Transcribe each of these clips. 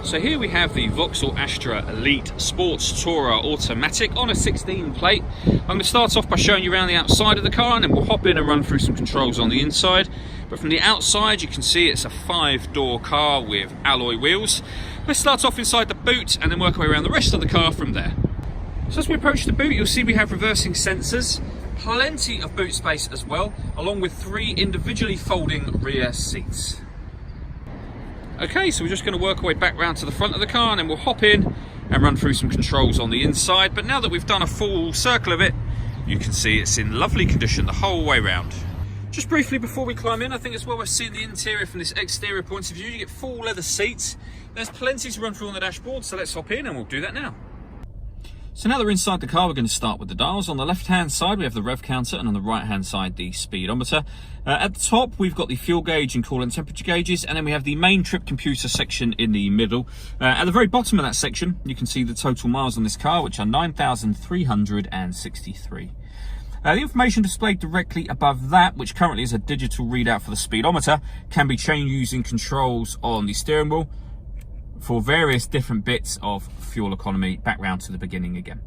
So here we have the Vauxhall Astra Elite Sports Tourer Automatic on a 16 plate. I'm going to start off by showing you around the outside of the car, and then we'll hop in and run through some controls on the inside. But from the outside you can see it's a 5-door car with alloy wheels. Let's start off inside the boot and then work our way around the rest of the car from there. So as we approach the boot, you'll see we have reversing sensors, plenty of boot space as well, along with 3 individually folding rear seats. Okay, so we're just going to work our way back round to the front of the car, and then we'll hop in and run through some controls on the inside. But now that we've done a full circle of it, you can see it's in lovely condition the whole way round. Just briefly before we climb in, I think it's well worth seeing the interior from this exterior point of view. You get full leather seats. There's plenty to run through on the dashboard, so let's hop in and we'll do that now. So now that we're inside the car, we're going to start with the dials. On the left-hand side, we have the rev counter, and on the right-hand side, the speedometer. At the top, we've got the fuel gauge and coolant temperature gauges, and then we have the main trip computer section in the middle. At the very bottom of that section, you can see the total miles on this car, which are 9,363. The information displayed directly above that, which currently is a digital readout for the speedometer, can be changed using controls on the steering wheel for various different bits of fuel economy. Back round to the beginning again.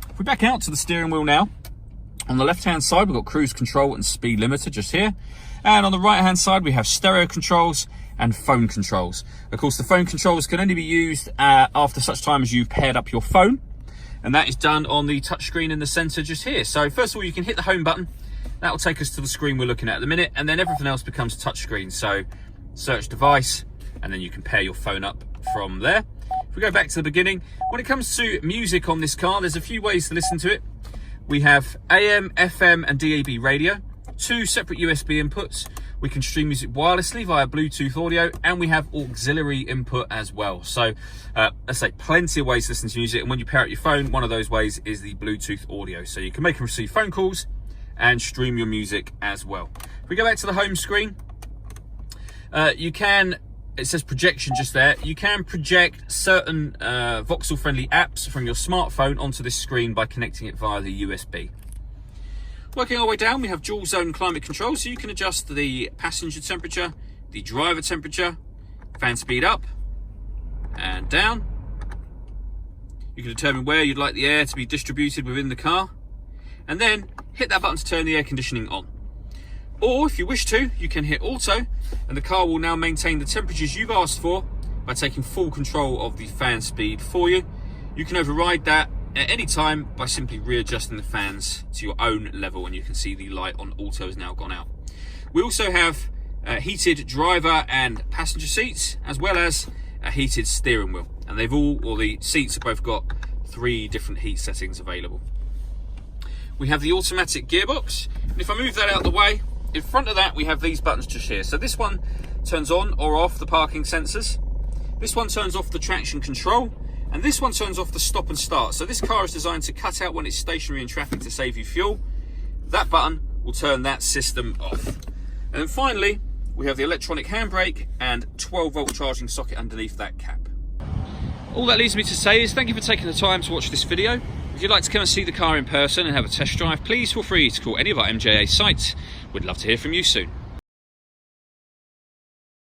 If we back out to the steering wheel now, on the left hand side we've got cruise control and speed limiter just here, and on the right hand side we have stereo controls and phone controls. Of course, the phone controls can only be used after such time as you've paired up your phone, and that is done on the touchscreen in the center just here. So first of all, you can hit the home button. That will take us to the screen we're looking at the minute, and then everything else becomes touchscreen. So search device, and then you can pair your phone up from there. If we go back to the beginning, when it comes to music on this car, there's a few ways to listen to it. We have AM, FM and DAB radio, 2 separate USB inputs. We can stream music wirelessly via Bluetooth audio, and we have auxiliary input as well. So let's say plenty of ways to listen to music, and when you pair up your phone, one of those ways is the Bluetooth audio. So you can make and receive phone calls and stream your music as well. If we go back to the home screen, you can, it says projection just there, you can project certain Vauxhall friendly apps from your smartphone onto this screen by connecting it via the USB. Working our way down, we have dual zone climate control, so you can adjust the passenger temperature, the driver temperature, fan speed up and down. You can determine where you'd like the air to be distributed within the car, and then hit that button to turn the air conditioning on. Or if you wish to, you can hit auto, and the car will now maintain the temperatures you've asked for by taking full control of the fan speed for you. You can override that at any time by simply readjusting the fans to your own level, and you can see the light on auto has now gone out. We also have heated driver and passenger seats, as well as a heated steering wheel, and they've all, or the seats have both got 3 different heat settings available. We have the automatic gearbox, and if I move that out of the way, in front of that we have these buttons just here. So this one turns on or off the parking sensors, this one turns off the traction control, and this one turns off the stop and start. So this car is designed to cut out when it's stationary in traffic to save you fuel. That button will turn that system off. And then finally, we have the electronic handbrake and 12-volt charging socket underneath that cap. All that leaves me to say is thank you for taking the time to watch this video. If you'd like to come and see the car in person and have a test drive, please feel free to call any of our MJA sites. We'd love to hear from you soon.